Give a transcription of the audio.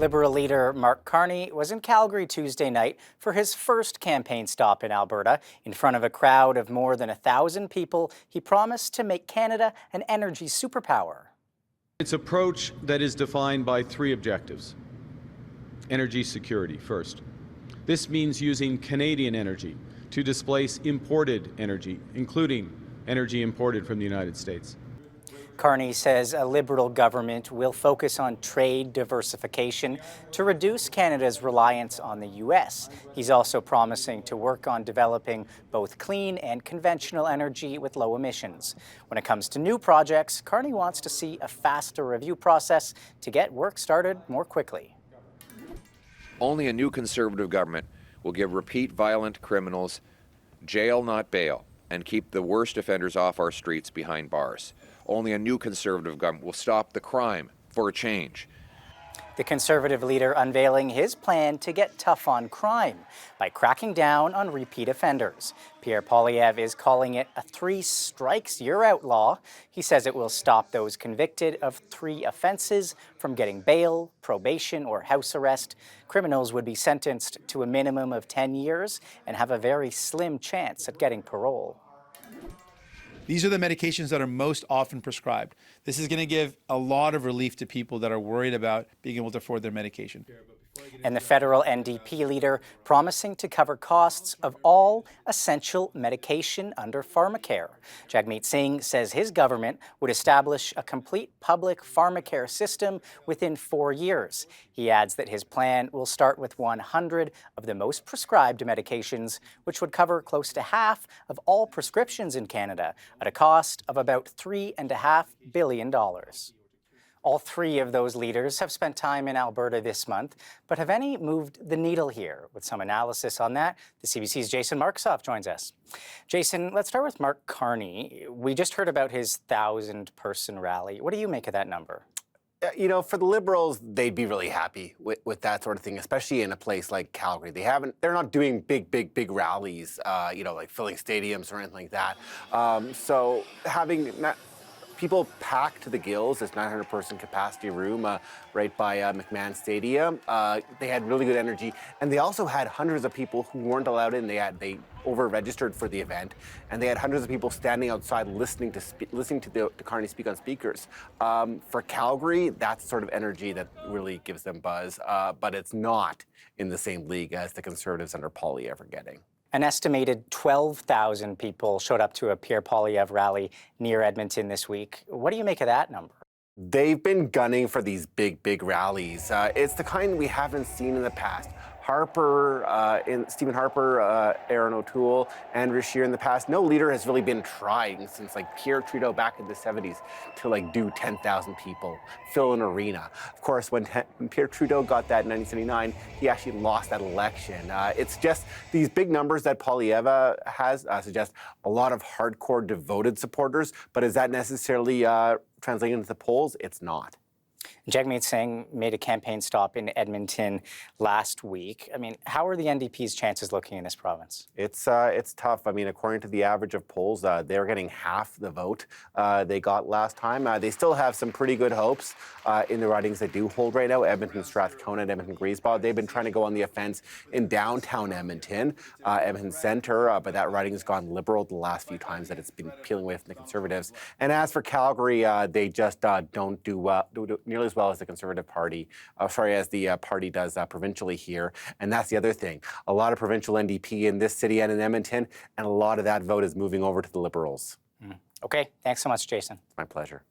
Liberal leader Mark Carney was in Calgary Tuesday night for his first campaign stop in Alberta. In front of a crowd of more than 1,000 people, he promised to make Canada an energy superpower. Its approach that is defined by three objectives. Energy security first. This means using Canadian energy to displace imported energy, including energy imported from the United States. Carney says a Liberal government will focus on trade diversification to reduce Canada's reliance on the U.S. He's also promising to work on developing both clean and conventional energy with low emissions. When it comes to new projects, Carney wants to see a faster review process to get work started more quickly. Only a new Conservative government will give repeat violent criminals jail, not bail, and keep the worst offenders off our streets behind bars. Only a new Conservative government will stop the crime for a change. The Conservative leader unveiling his plan to get tough on crime by cracking down on repeat offenders. Pierre Poilievre is calling it a 3 strikes you're out law. He says it will stop those convicted of 3 offenses from getting bail, probation, or house arrest. Criminals would be sentenced to a minimum of 10 years and have a very slim chance at getting parole. These are the medications that are most often prescribed. This is going to give a lot of relief to people that are worried about being able to afford their medication. And the federal NDP leader promising to cover costs of all essential medication under pharmacare. Jagmeet Singh says his government would establish a complete public pharmacare system within 4 years. He adds that his plan will start with 100 of the most prescribed medications, which would cover close to half of all prescriptions in Canada at a cost of about $3.5 billion. All 3 of those leaders have spent time in Alberta this month, but have any moved the needle here? With some analysis on that, the CBC's Jason Markusoff joins us. Jason, let's start with Mark Carney. We just heard about his 1,000-person rally. What do you make of that number? You know, for the Liberals, they'd be really happy with that sort of thing, especially in a place like Calgary. They're not doing big rallies, like filling stadiums or anything like that. So having people packed to the gills, this 900-person capacity room right by McMahon Stadium. They had really good energy, and they also had hundreds of people who weren't allowed in. They over-registered for the event, and they had hundreds of people standing outside listening to Carney speak on speakers. For Calgary, that's the sort of energy that really gives them buzz, but it's not in the same league as the Conservatives under Poilievre are getting. An estimated 12,000 people showed up to a Pierre Poilievre rally near Edmonton this week. What do you make of that number? They've been gunning for these big rallies. It's the kind we haven't seen in the past. Stephen Harper, Aaron O'Toole, Andrew Scheer in the past. No leader has really been trying since Pierre Trudeau back in the 70s to do 10,000 people, fill an arena. Of course, when Pierre Trudeau got that in 1979, he actually lost that election. It's just these big numbers that Poilievre has suggest a lot of hardcore devoted supporters, but is that necessarily translating into the polls? It's not. Jagmeet Singh made a campaign stop in Edmonton last week. I mean, how are the NDP's chances looking in this province? It's tough. I mean, according to the average of polls, they're getting half the vote they got last time. They still have some pretty good hopes in the ridings they do hold right now. Edmonton, Strathcona, and Edmonton, Griesbach. They've been trying to go on the offense in downtown Edmonton, Edmonton Centre, but that riding has gone Liberal the last few times that it's been peeling away from the Conservatives. And as for Calgary, they just don't do nearly as well as the Conservative Party, as the party does provincially here. And that's the other thing. A lot of provincial NDP in this city and in Edmonton, and a lot of that vote is moving over to the Liberals. Okay, thanks so much, Jason. My pleasure.